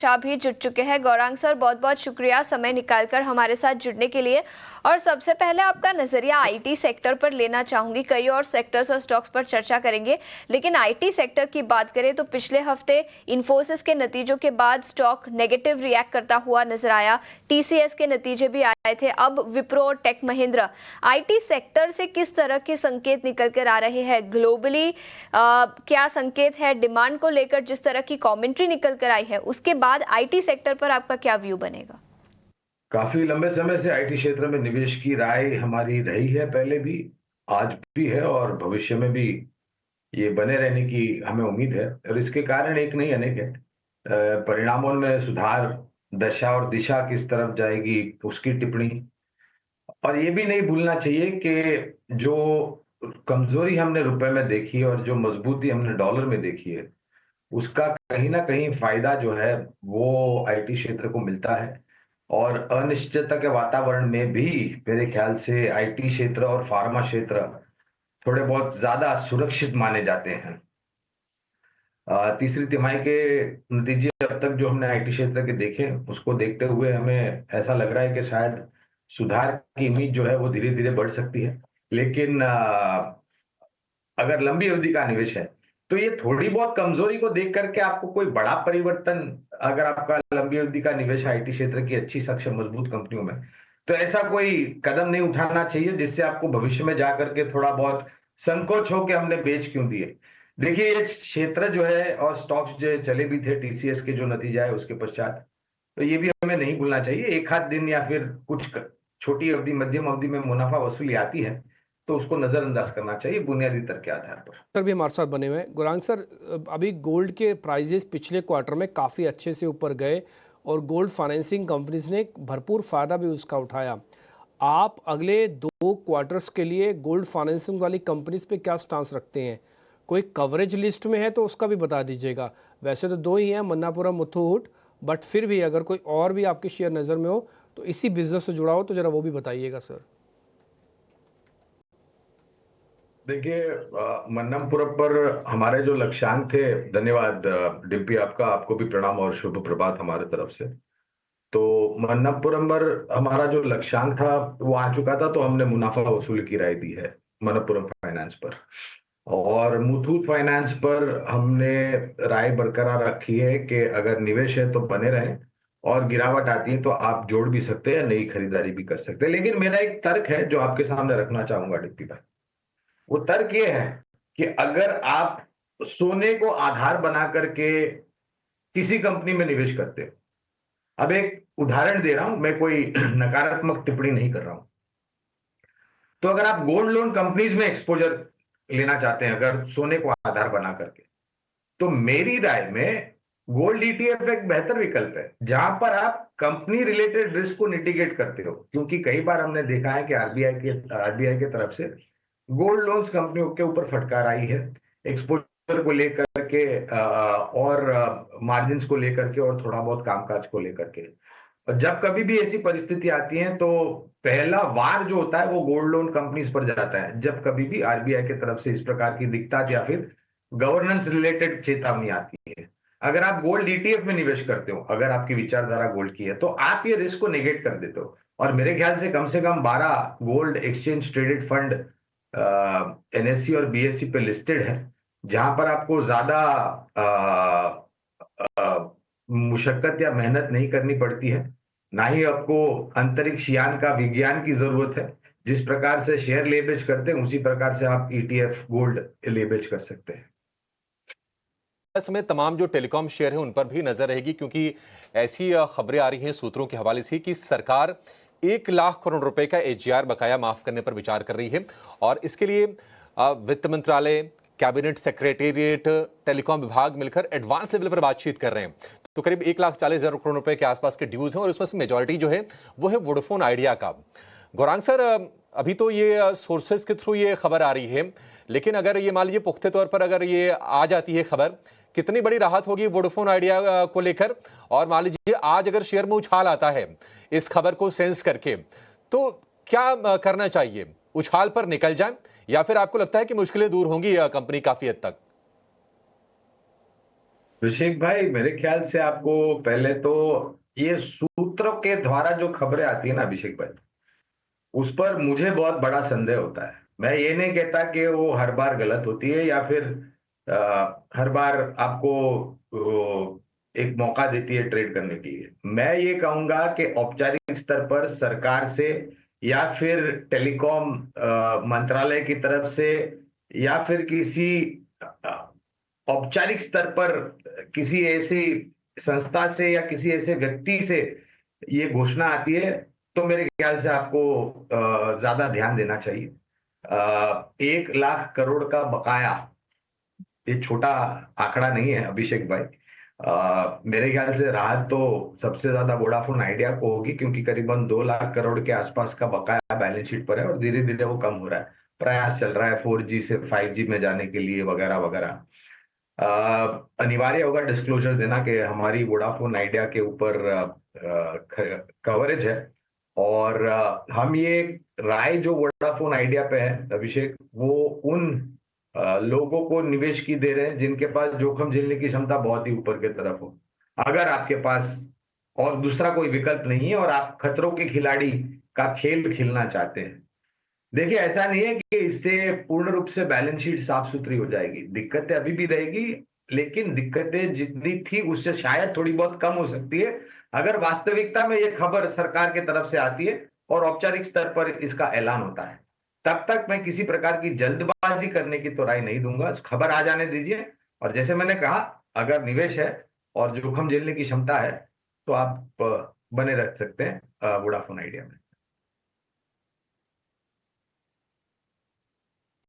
शाह भी जुड़ चुके हैं। गौरांग सर, बहुत बहुत शुक्रिया समय निकालकर हमारे साथ जुड़ने के लिए। और सबसे पहले आपका नजरिया आईटी सेक्टर पर लेना चाहूंगी। कई और सेक्टर्स और स्टॉक्स पर चर्चा करेंगे, लेकिन आईटी सेक्टर की बात करें तो पिछले हफ्ते इन्फोसिस के नतीजों के बाद स्टॉक नेगेटिव रिएक्ट करता हुआ नजर आया। टीसीएस के नतीजे भी आए थे, अब विप्रो और टेक महिंद्रा। आईटी सेक्टर से किस तरह के संकेत निकल कर आ रहे हैं ग्लोबली? क्या संकेत है डिमांड को लेकर? जिस तरह की कमेंट्री निकल कर आई है, उसके बाद आईटी सेक्टर पर आपका क्या व्यू बनेगा? काफी लंबे समय से आईटी क्षेत्र में निवेश की राय हमारी रही है, पहले भी, आज भी है और भविष्य में भी ये बने रहने की हमें उम्मीद है। और इसके कारण एक नहीं अनेक है। परिणामों में सुधार, दशा और दिशा किस तरफ जाएगी उसकी टिप्पणी। और ये भी नहीं भूलना चाहिए कि जो कमजोरी हमने रुपए में देखी और जो मजबूती हमने डॉलर में देखी है, उसका कहीं ना कहीं फायदा जो है वो आईटी क्षेत्र को मिलता है। और अनिश्चितता के वातावरण में भी मेरे ख्याल से आईटी क्षेत्र और फार्मा क्षेत्र थोड़े बहुत ज्यादा सुरक्षित माने जाते हैं। तीसरी तिमाही के नतीजे अब तक जो हमने आईटी क्षेत्र के देखे, उसको देखते हुए हमें ऐसा लग रहा है कि शायद सुधार की उम्मीद जो है वो धीरे धीरे बढ़ सकती है। लेकिन अगर लंबी अवधि का निवेश है तो ये थोड़ी बहुत कमजोरी को देख करके आपको कोई बड़ा परिवर्तन, अगर आपका लंबी अवधि का निवेश आईटी क्षेत्र की अच्छी सक्षम मजबूत कंपनियों में, तो ऐसा कोई कदम नहीं उठाना चाहिए जिससे आपको भविष्य में जाकर के थोड़ा बहुत संकोच हो कि हमने बेच क्यों दिए। देखिए, ये क्षेत्र जो है और स्टॉक्स जो चले भी थे टीसीएस के जो नतीजा है उसके पश्चात, तो ये भी हमें नहीं भूलना चाहिए। एक आध दिन या फिर कुछ छोटी अवधि, मध्यम अवधि में मुनाफा वसूली आती है, तो उसको नजरअंदाज करना चाहिए बुनियादी तर्क के आधार पर। सर भी हमारे साथ बने हुए हैं। गुरांग सर, अभी गोल्ड के प्राइजेस पिछले क्वार्टर में काफ़ी अच्छे से ऊपर गए और गोल्ड फाइनेंसिंग कंपनीज ने भरपूर फ़ायदा भी उसका उठाया। आप अगले 2 क्वार्टर्स के लिए गोल्ड फाइनेंसिंग वाली कंपनीज पे क्या स्टांस रखते हैं? कोई कवरेज लिस्ट में है तो उसका भी बता दीजिएगा। वैसे तो 2 ही हैं, मन्नापुरम, मुथूट, बट फिर भी अगर कोई और भी आपके शेयर नज़र में हो तो इसी बिजनेस से जुड़ा हो तो ज़रा वो भी बताइएगा सर। देखिए, मन्नमपुरम पर हमारे जो लक्ष्यांक थे, धन्यवाद डिम्पी, आपका, आपको भी प्रणाम और शुभ प्रभात हमारे तरफ से। तो मन्नमपुरम पर हमारा जो लक्ष्यांक था वो आ चुका था, तो हमने मुनाफा वसूली की राय दी है मन्नमपुरम फाइनेंस पर। और मुथूट फाइनेंस पर हमने राय बरकरार रखी है कि अगर निवेश है तो बने रहें, और गिरावट आती है तो आप जोड़ भी सकते हैं, नई खरीदारी भी कर सकते हैं। लेकिन मेरा एक तर्क है जो आपके सामने रखना चाहूंगा डिप्टी भाई। वो तर्क ये है कि अगर आप सोने को आधार बना करके किसी कंपनी में निवेश करते हो, अब एक उदाहरण दे रहा हूं, मैं कोई नकारात्मक टिप्पणी नहीं कर रहा हूं, तो अगर आप गोल्ड लोन कंपनीज में एक्सपोजर लेना चाहते हैं अगर सोने को आधार बना करके, तो मेरी राय में गोल्ड ईटीएफ एक बेहतर विकल्प है जहां पर आप कंपनी रिलेटेड रिस्क को मिटिगेट करते हो। क्योंकि कई बार हमने देखा है कि आरबीआई की तरफ से गोल्ड लोन्स कंपनियों के ऊपर फटकार आई है, एक्सपोजर को लेकर के और मार्जिन्स को लेकर के और थोड़ा बहुत कामकाज को लेकर के। और जब कभी भी ऐसी परिस्थिति आती है तो पहला वार जो होता है वो गोल्ड लोन कंपनीज पर जाता है, जब कभी भी आरबीआई की तरफ से इस प्रकार की दिक्कत या फिर गवर्नेंस रिलेटेड चेतावनी आती है। अगर आप गोल्ड ईटीएफ में निवेश करते हो, अगर आपकी विचारधारा गोल्ड की है, तो आप ये रिस्क को नेगेट कर देते हो। और मेरे ख्याल से कम 12 gold exchange traded fund NSC और बीएससी पे लिस्टेड है, जहां पर आपको ज्यादा मुशक्कत या मेहनत नहीं करनी पड़ती है, ना ही आपको अंतरिक्ष यान का विज्ञान की जरूरत है। जिस प्रकार से शेयर ले बेच करते हैं उसी प्रकार से आप ईटीएफ गोल्ड ले बेच कर सकते हैं। इस समय तमाम जो टेलीकॉम शेयर है उन पर भी नजर रहेगी, क्योंकि ऐसी खबरें आ रही हैं सूत्रों के हवाले से कि सरकार 1 लाख करोड़ रुपए का एजीआर बकाया माफ करने पर विचार कर रही है। और इसके लिए वित्त मंत्रालय, कैबिनेट सेक्रेटेरिएट, टेलीकॉम विभाग मिलकर एडवांस लेवल पर बातचीत कर रहे हैं। तो करीब 1,40,000 करोड़ रुपए के आसपास के ड्यूज हैं और उसमें से मेजोरिटी जो है वो है वोडाफोन आइडिया का। गौरांग सर, अभी तो ये सोर्सेज के थ्रू ये खबर आ रही है, लेकिन अगर ये मान लीजिए पुख्ते तौर पर अगर ये आ जाती है खबर, कितनी बड़ी राहत होगी वोडाफोन आइडिया को लेकर? और मान लीजिए आज अगर शेयर में उछाल आता है इस खबर को सेंस करके, तो क्या करना चाहिए? उछाल पर निकल जाए या फिर आपको लगता है कि मुश्किलें दूर होंगी कंपनी काफी हद तक? अभिषेक भाई, मेरे ख्याल से आपको पहले तो ये सूत्रों के द्वारा जो खबरें आती है ना अभिषेक भाई, उस पर मुझे बहुत बड़ा संदेह होता है। मैं ये नहीं कहता कि वो हर बार गलत होती है या फिर हर बार आपको एक मौका देती है ट्रेड करने के लिए। मैं ये कहूंगा कि औपचारिक स्तर पर सरकार से या फिर टेलीकॉम मंत्रालय की तरफ से या फिर किसी औपचारिक स्तर पर किसी ऐसी संस्था से या किसी ऐसे व्यक्ति से ये घोषणा आती है, तो मेरे ख्याल से आपको ज्यादा ध्यान देना चाहिए। 1 लाख करोड़ का बकाया ये छोटा आंकड़ा नहीं है अभिषेक भाई। मेरे ख्याल से राहत तो सबसे ज्यादा वोडाफोन आइडिया को होगी, क्योंकि करीबन 2 लाख करोड़ के आसपास का बकाया बैलेंस शीट पर है और धीरे धीरे वो कम हो रहा है। प्रयास चल रहा है 4G से 5G में जाने के लिए वगैरह वगैरह। अनिवार्य होगा डिस्क्लोजर देना कि हमारी वोडाफोन आइडिया के ऊपर कवरेज है, और हम ये राय जो वोडाफोन आइडिया पे है अभिषेक, वो उन लोगों को निवेश की दे रहे हैं जिनके पास जोखिम झेलने की क्षमता बहुत ही ऊपर की तरफ हो। अगर आपके पास और दूसरा कोई विकल्प नहीं है और आप खतरों के खिलाड़ी का खेल खेलना चाहते हैं, देखिए ऐसा नहीं है कि इससे पूर्ण रूप से बैलेंस शीट साफ सुथरी हो जाएगी। दिक्कतें अभी भी रहेगी, लेकिन दिक्कतें जितनी थी उससे शायद थोड़ी बहुत कम हो सकती है अगर वास्तविकता में ये खबर सरकार की तरफ से आती है और औपचारिक स्तर पर इसका ऐलान होता है। तब तक मैं किसी प्रकार की जल्दबाजी करने की तो राय नहीं दूंगा, खबर आ जाने दीजिए। और जैसे मैंने कहा, अगर निवेश है और जोखिम झेलने की क्षमता है तो आप बने रख सकते हैं वोडाफोन आइडिया में।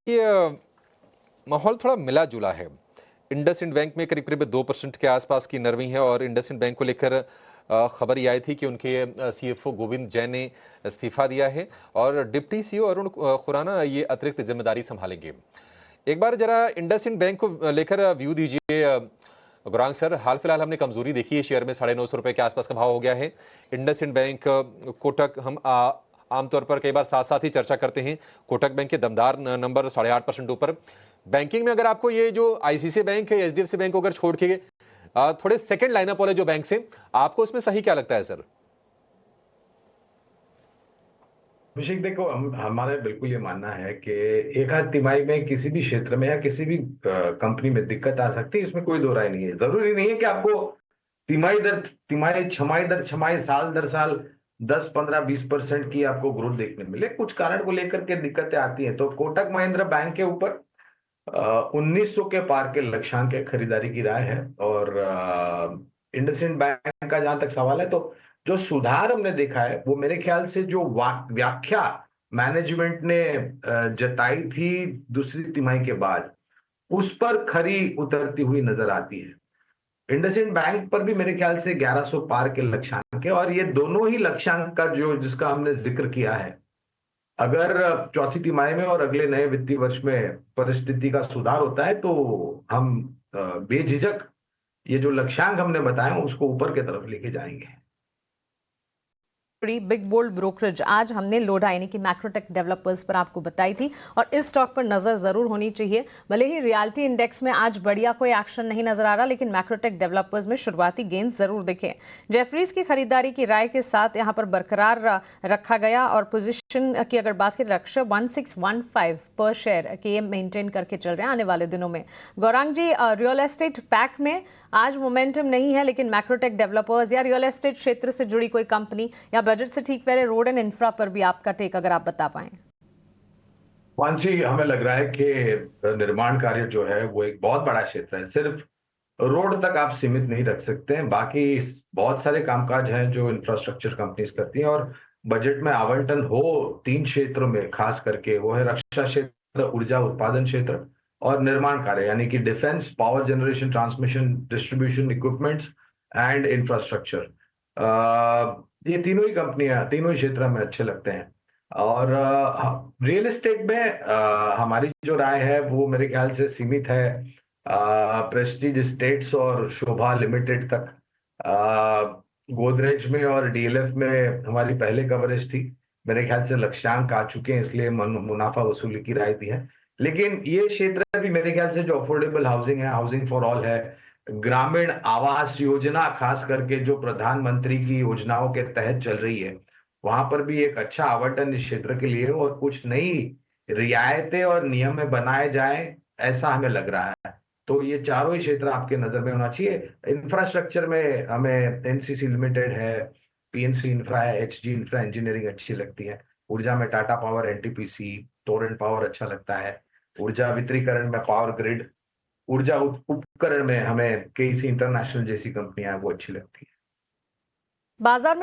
ये माहौल थोड़ा मिला जुला है। इंडसइंड बैंक में करीब करीब 2% के आसपास की नरमी है और इंडसइंड बैंक को लेकर खबर ये आई थी कि उनके सीएफओ गोविंद जैन ने इस्तीफा दिया है और डिप्टी सीईओ अरुण खुराना ये अतिरिक्त जिम्मेदारी संभालेंगे। एक बार जरा इंडसइंड बैंक को लेकर व्यू दीजिए गौरांग सर। हाल फिलहाल हमने कमजोरी देखी है, शेयर में 950 रुपए के आसपास का भाव हो गया है। इंडसइंड बैंक, कोटक, हम आमतौर पर कई बार साथ साथ ही चर्चा करते हैं। कोटक बैंक के दमदार नंबर 8.5% ऊपर। बैंकिंग में अगर आपको ये जो आईसीआईसीआई बैंक है, एचडीएफसी बैंक को अगर छोड़ के थोड़े सेकंड लाइनअप वाले जो बैंक से, आपको इसमें सही क्या लगता है सर? अभिषेक देखो, हमारे बिल्कुल ये मानना है कि एक आध तिमाही में किसी भी क्षेत्र में या किसी भी कंपनी में दिक्कत आ सकती है, इसमें कोई दो राय नहीं है। जरूरी नहीं है कि आपको तिमाही दर तिमाही, छमाही दर छमाही, साल दर साल 10, 15, 20% की आपको ग्रोथ देखने मिले। कुछ कारण को लेकर के दिक्कतें आती हैं। तो कोटक महिंद्रा बैंक के ऊपर 1900 के पार के लक्ष्यांक के खरीदारी की राय है। और इंडसइंड बैंक का जहां तक सवाल है, तो जो सुधार हमने देखा है वो मेरे ख्याल से जो व्याख्या मैनेजमेंट ने जताई थी दूसरी तिमाही के बाद, उस पर खरी उतरती हुई नजर आती है। इंडसइंड बैंक पर भी मेरे ख्याल से 1100 पार के लक्ष्यांक है, और ये दोनों ही लक्ष्यांक का जो जिसका हमने जिक्र किया है, अगर चौथी तिमाही में और अगले नए वित्तीय वर्ष में परिस्थिति का सुधार होता है तो हम बेझिझक ये जो लक्ष्यांक हमने बताया उसको ऊपर की तरफ लेके जाएंगे। बिग बोल्ड ब्रोकरेज, आज हमने लोडा यानी कि मैक्रोटेक डेवलपर्स पर आपको बताई थी और इस स्टॉक पर नजर जरूर होनी चाहिए। भले ही रियलिटी इंडेक्स में आज बढ़िया कोई एक्शन नहीं नजर आ रहा, लेकिन मैक्रोटेक डेवलपर्स में शुरुआती गेंद जरूर दिखे। जेफरीज की खरीदारी की राय के साथ यहां पर बरकरार रखा गया और पोजीशन की अगर बात करें, लक्ष्य 1615 पर शेयर के मेंटेन करके चल रहे हैं आने वाले दिनों में। गौरांग जी, रियल एस्टेट पैक में आज मोमेंटम नहीं है, लेकिन मैक्रोटेक डेवलपर्स या रियल एस्टेट क्षेत्र से जुड़ी कोई कंपनी या बजट से ठीक पहले रोड एंड इंफ्रा पर भी आपका टेक अगर आप बता पाएं। वांशी, हमें लग रहा है कि निर्माण कार्य जो है वो एक बहुत बड़ा क्षेत्र है। सिर्फ रोड तक आप सीमित नहीं रख सकते हैं, बाकी बहुत सारे कामकाज हैं जो इंफ्रास्ट्रक्चर कंपनीज करती हैं। और बजट में आवंटन हो 3 क्षेत्रों में खास करके, वो है रक्षा क्षेत्र, ऊर्जा उत्पादन क्षेत्र और निर्माण कार्य, यानी कि defence, power generation, transmission, distribution equipments and infrastructure. ये तीनों ही कंपनियां, तीनों ही क्षेत्र में अच्छे लगते हैं। और रियल एस्टेट में हमारी जो राय है वो मेरे ख्याल से सीमित है प्रेस्टीज एस्टेट्स और शोभा लिमिटेड तक। गोदरेज में और डीएलएफ में हमारी पहले कवरेज थी, मेरे ख्याल से लक्ष्यांक आ चुके हैं, इसलिए मुनाफा वसूली की राय दी है। लेकिन ये क्षेत्र भी मेरे ख्याल से जो अफोर्डेबल हाउसिंग है, हाउसिंग फॉर ऑल है, ग्रामीण आवास योजना खास करके जो प्रधानमंत्री की योजनाओं के तहत चल रही है, वहां पर भी एक अच्छा आवंटन इस क्षेत्र के लिए और कुछ नई रियायतें और नियम में बनाए जाएं, ऐसा हमें लग रहा है। तो ये चारों ही क्षेत्र आपके नजर में होना चाहिए। इंफ्रास्ट्रक्चर में हमें एनसीसी लिमिटेड है, पीएनसी इंफ्रा है, एचजी इंफ्रा इंजीनियरिंग अच्छी लगती है। ऊर्जा में Tata power, NTPC, Torrent power अच्छा लगता है। ऊर्जा वितरीकरण में पावर ग्रिड, ऊर्जा उपकरण में हमें केईसी इंटरनेशनल जैसी कंपनियां वो अच्छी लगती है। बाजार में